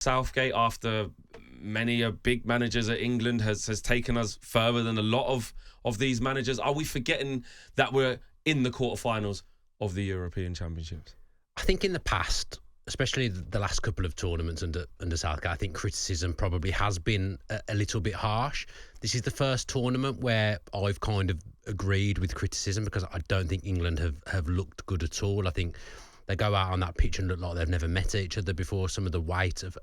Southgate, after many a big managers at England, has taken us further than a lot of these managers? Are we forgetting that we're in the quarterfinals of the European Championships? I think in the past, especially the last couple of tournaments under Southgate, I think criticism probably has been a little bit harsh. This is the first tournament where I've kind of agreed with criticism because I don't think England have looked good at all. I think they go out on that pitch and look like they've never met each other before. Some of the weight of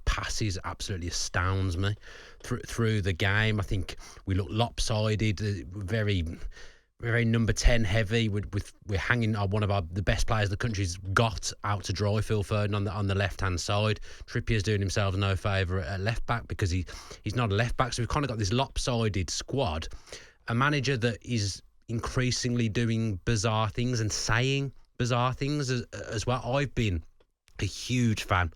passes absolutely astounds me through the game. I think we look lopsided, very number 10 heavy. We're hanging one of the best players the country's got out to dry, Phil Foden, on the left hand side. Trippier's doing himself no favour at left back because he's not a left back. So we've kind of got this lopsided squad. A manager that is increasingly doing bizarre things and saying bizarre things as well. I've been a huge fan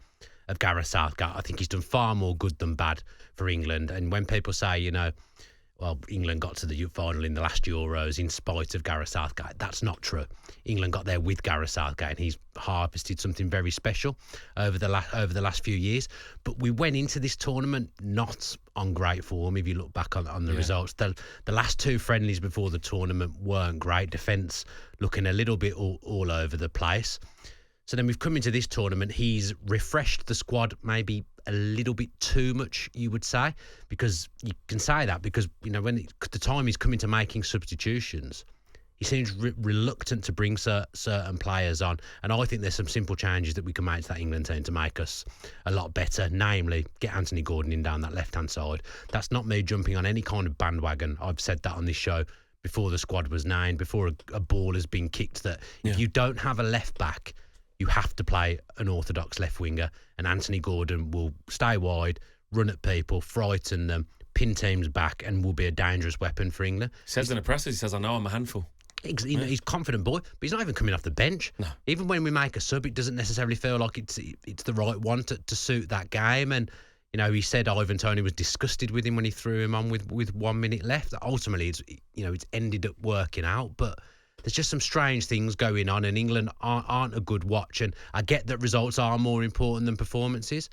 of Gareth Southgate. I think he's done far more good than bad for England. And when people say, well, England got to the final in the last Euros in spite of Gareth Southgate, that's not true. England got there with Gareth Southgate, and he's harvested something very special over the last few years. But we went into this tournament not on great form. If you look back on the results, the last two friendlies before the tournament weren't great. Defence looking a little bit all over the place. So then we've come into this tournament. He's refreshed the squad maybe a little bit too much, you would say, because you can say that because, when the time he's coming to making substitutions, he seems reluctant to bring certain players on. And I think there's some simple changes that we can make to that England team to make us a lot better, namely get Anthony Gordon in down that left-hand side. That's not me jumping on any kind of bandwagon. I've said that on this show before the squad was named, before a ball has been kicked, that if you don't have a left-back, you have to play an orthodox left winger, and Anthony Gordon will stay wide, run at people, frighten them, pin teams back, and will be a dangerous weapon for England. He says in the press, he says, I know I'm a handful. He's a confident boy, but he's not even coming off the bench. No. Even when we make a sub, it doesn't necessarily feel like it's the right one to suit that game. And, he said Ivan Toney was disgusted with him when he threw him on with 1 minute left. Ultimately, it's ended up working out, but there's just some strange things going on, and England aren't a good watch. And I get that results are more important than performances,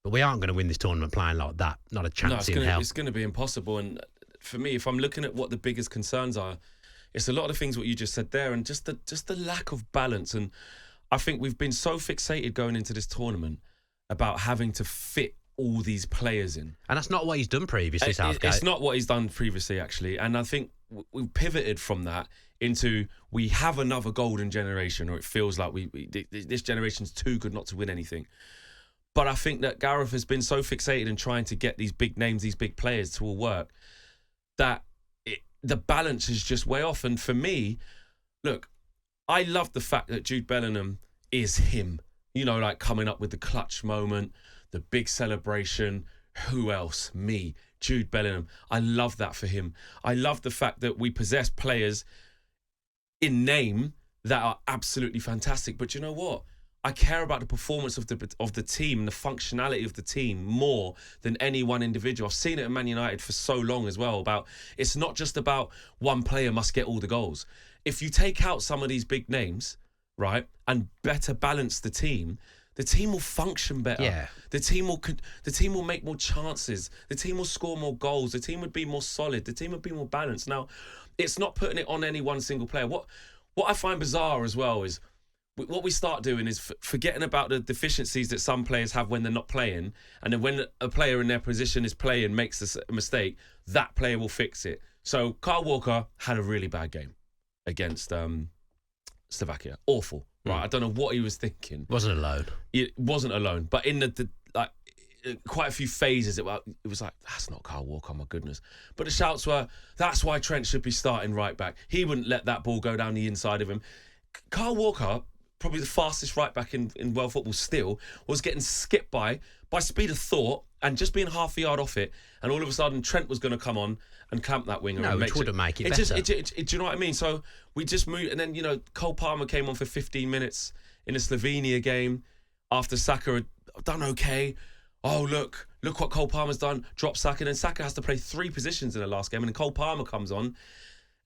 but we aren't going to win this tournament playing like that. Not a chance in hell. It's going to be impossible. And for me, if I'm looking at what the biggest concerns are, it's a lot of the things what you just said there, and just the lack of balance. And I think we've been so fixated going into this tournament about having to fit all these players in. And that's not what he's done previously, Southgate. It's not what he's done previously, actually. And I think we've pivoted from that into we have another golden generation, or it feels like this generation's too good not to win anything. But I think that Gareth has been so fixated in trying to get these big names, these big players to all work, that the balance is just way off. And for me, look, I love the fact that Jude Bellingham is him. Like coming up with the clutch moment, the big celebration. Who else? Me, Jude Bellingham. I love that for him. I love the fact that we possess players in name that are absolutely fantastic. But you know what? I care about the performance of the team and the functionality of the team more than any one individual. I've seen it at Man United for so long as well. It's not just about one player must get all the goals. If you take out some of these big names, right, and better balance the team will function better. Yeah. The team will make more chances. The team will score more goals. The team would be more solid. The team would be more balanced. Now, it's not putting it on any one single player. What I find bizarre as well is what we start doing is forgetting about the deficiencies that some players have when they're not playing, and then when a player in their position is playing makes a mistake, that player will fix it. So Kyle Walker had a really bad game against Slovakia. Awful. Right, I don't know what he was thinking. Wasn't alone. It wasn't alone, but in the quite a few phases, it was like, that's not Kyle Walker, my goodness. But the shouts were, that's why Trent should be starting right back. He wouldn't let that ball go down the inside of him. Kyle Walker, probably the fastest right back in world football still, was getting skipped by speed of thought and just being half a yard off it. And all of a sudden, Trent was going to come on and clamp that winger. No, which wouldn't make it better. Do you know what I mean? So we just moved. And then, Cole Palmer came on for 15 minutes in the Slovenia game after Saka had done okay. Oh, look what Cole Palmer's done. Drop Saka. And then Saka has to play 3 positions in the last game. And then Cole Palmer comes on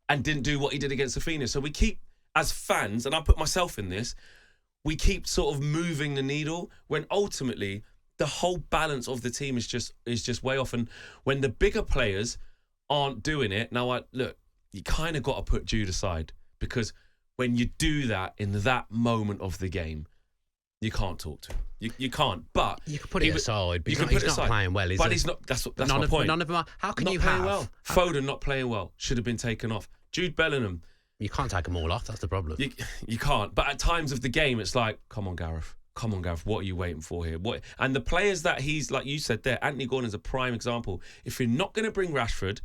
and didn't do what he did against Slovenia. So we keep, as fans, and I put myself in this, we keep sort of moving the needle when ultimately the whole balance of the team is just way off. And when the bigger players aren't doing it, now you kind of got to put Jude aside, because when you do that in that moment of the game, you can't talk to him. You can't. But you can put it aside. But he's not playing well, is he? But he's not. That's my point. None of them are. How can not you playing have well? Foden not playing well, should have been taken off. Jude Bellingham. You can't take them all off. That's the problem. You can't. But at times of the game, it's like, come on, Gareth. What are you waiting for here? What? And the players that he's, like you said there, Anthony Gordon's a prime example. If you're not going to bring Rashford,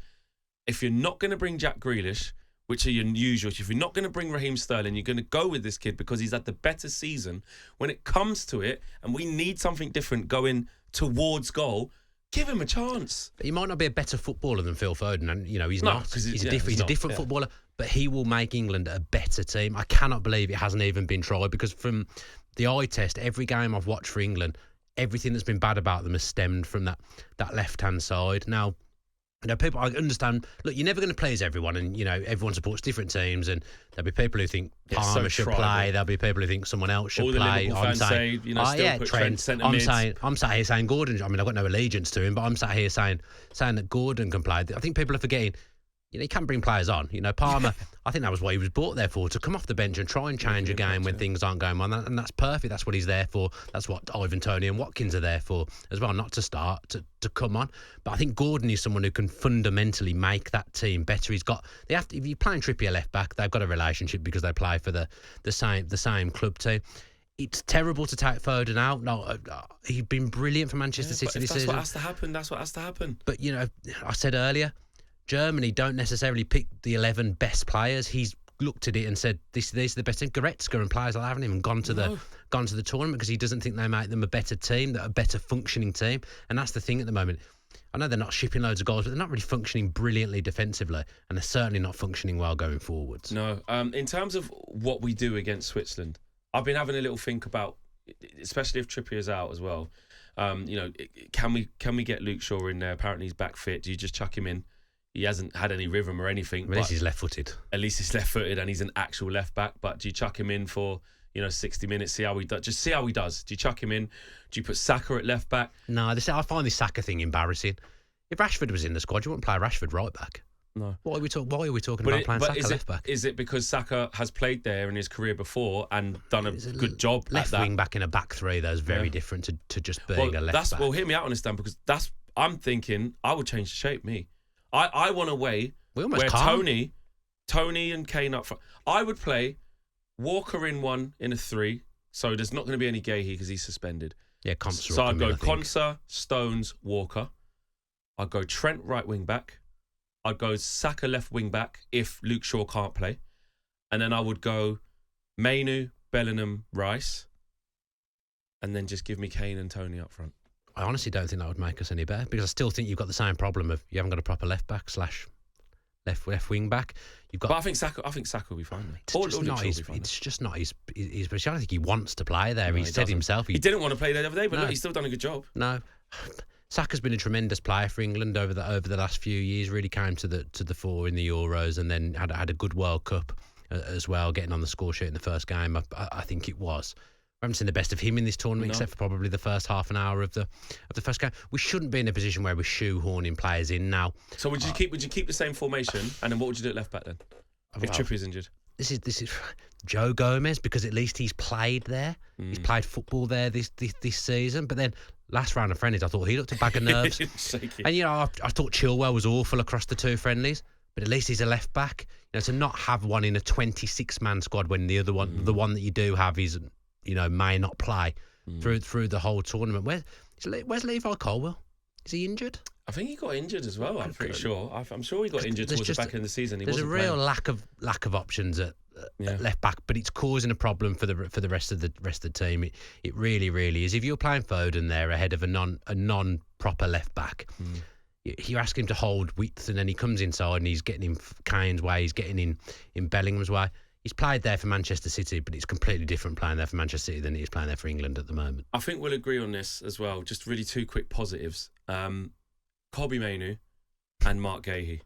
if you're not going to bring Jack Grealish, which are your usuals, if you're not going to bring Raheem Sterling, you're going to go with this kid because he's had the better season. When it comes to it, and we need something different going towards goal, give him a chance. He might not be a better footballer than Phil Foden, and he's not. He's a different footballer, but he will make England a better team. I cannot believe it hasn't even been tried, because from the eye test, every game I've watched for England, everything that's been bad about them has stemmed from that left-hand side. Now, people, I understand, look, you're never going to please everyone, and, everyone supports different teams, and there'll be people who think Palmer should play, there'll be people who think someone else should play. All the Liverpool fans say, still put Trent centre mid. I'm sat here saying Gordon, I've got no allegiance to him, but I'm sat here saying that Gordon can play. I think people are forgetting, you can't bring players on. Palmer, I think that was what he was brought there for, to come off the bench and try and change a game when things aren't going well. And that's perfect. That's what he's there for. That's what Ivan Toney and Watkins are there for as well, not to start, to come on. But I think Gordon is someone who can fundamentally make that team better. If you're playing Trippier left back, they've got a relationship because they play for the same club team. It's terrible to take Foden out. No, he's been brilliant for Manchester City this season. That's what has to happen. But, I said earlier, Germany don't necessarily pick the 11 best players. He's looked at it and said, these are the best team. Goretzka and players like that haven't even gone to the tournament because he doesn't think they make them a better team, a better functioning team. And that's the thing at the moment. I know they're not shipping loads of goals, but they're not really functioning brilliantly defensively, and they're certainly not functioning well going forwards. No. In terms of what we do against Switzerland, I've been having a little think about, especially if Trippier's out as well. Can we get Luke Shaw in there? Apparently he's back fit. Do you just chuck him in? He hasn't had any rhythm or anything. At least he's left-footed. At least he's left-footed and he's an actual left-back. But do you chuck him in for 60 minutes, see how he does? Just see how he does. Do you chuck him in? Do you put Saka at left-back? No, I find this Saka thing embarrassing. If Rashford was in the squad, you wouldn't play Rashford right-back. No. Why are we talking about playing Saka left-back? Is it because Saka has played there in his career before and done a good job at that? Left wing-back in a back three, that's very different to just being a left-back. Well, hear me out on this, Dan, because I'm thinking I would change the shape, me. I want a way where Tony and Kane up front. I would play Walker in one in a three, so there's not going to be any Gahey because he's suspended. Yeah, Konsa. So I'd go Konsa, Stones, Walker. I'd go Trent right wing back. I'd go Saka left wing back if Luke Shaw can't play. And then I would go Mainu, Bellingham, Rice. And then just give me Kane and Tony up front. I honestly don't think that would make us any better, because I still think you've got the same problem of you haven't got a proper left back / left wing back. But I think Saka will be fine. It's just not his position. I don't think he wants to play there. No, he said himself he didn't want to play there the other day, but look, he's still done a good job. No. Saka's been a tremendous player for England over the last few years. Really came to the fore in the Euros, and then had a good World Cup as well, getting on the score sheet in the first game. I think it was. I haven't seen the best of him in this tournament, except for probably the first half an hour of the first game. We shouldn't be in a position where we're shoehorning players in now. So would you keep the same formation, and then what would you do at left back then if Trippier's injured? This is Joe Gomez, because at least he's played there. He's played football there this season. But then last round of friendlies, I thought he looked a bag of nerves. And I thought Chilwell was awful across the two friendlies. But at least he's a left back. To not have one in a 26-man squad when the other one, the one that you do have, is may not play through the whole tournament. Where's Levi Colwill? Is he injured? I think he got injured as well. I'm pretty sure. I'm sure he got injured towards the back end of the season. There's a real lack of options at left back, but it's causing a problem for the rest of the team. It really, really is. If you're playing Foden there ahead of a non proper left back, you ask him to hold width, and then he comes inside and he's getting in Kane's way, he's getting in Bellingham's way. He's played there for Manchester City, but it's completely different playing there for Manchester City than he is playing there for England at the moment. I think we'll agree on this as well. Just really two quick positives. Kobbie Mainoo and Mark Gahey.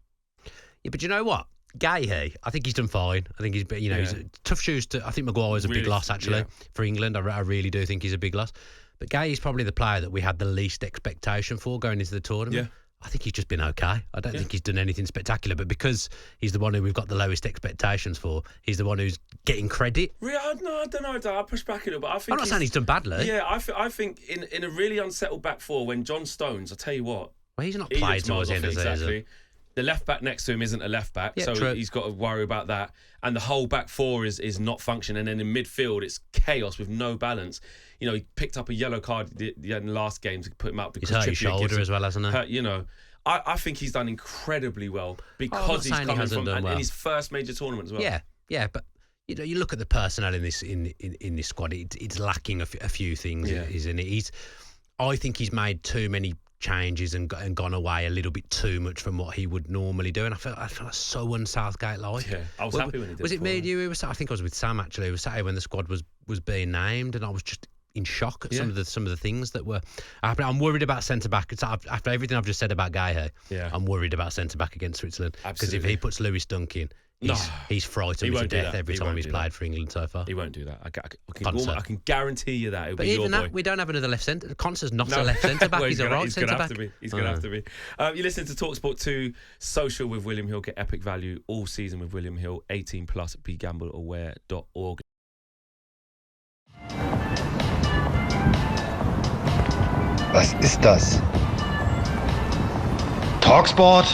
Yeah, but you know what? Gahey, I think he's done fine. I think he's he's tough shoes to. I think Maguire's a big loss actually for England. I really do think he's a big loss. But Gay is probably the player that we had the least expectation for going into the tournament. Yeah. I think he's just been okay. I don't think he's done anything spectacular, but because he's the one who we've got the lowest expectations for, he's the one who's getting credit. No, I don't know. I push back a little, but I think I'm not saying he's done badly. Yeah, I think in a really unsettled back four, when John Stones, I tell you what, Well, he's not played towards the end of the season. The left back next to him isn't a left back, Yeah, so true. he's got to worry about that. And the whole back four is not functioning. And then in midfield, it's chaos with no balance. You know, he picked up a yellow card in the last game to put him out because He's hurt his shoulder as well, hasn't he? You know, I think he's done incredibly well because he's coming from in his first major tournament as well. Yeah, but you know, you look at the personnel in this squad. It's lacking a few things, isn't it? I think he's made too many changes and gone away a little bit too much from what he would normally do, and I felt so un-Southgate like. Yeah, I was happy when he did. Was it me and you? I think I was with Sam actually. It was Saturday when the squad was being named, and I was just in shock at some of the things that were happening. I'm worried about centre back. After everything I've just said about Gay here, I'm worried about centre back against Switzerland, because if he puts Lewis Dunk in, he's frightened me to death every time he's played for England so far. He won't do that. I can guarantee you that. But even that, we don't have another left centre. Concer's not a left centre back. He's a right centre back. He's going to have to be. You're listening to talkSPORT 2 Social with William Hill. Get epic value all season with William Hill. 18 plus. BeGambleAware.org. Was ist das? talkSPORT?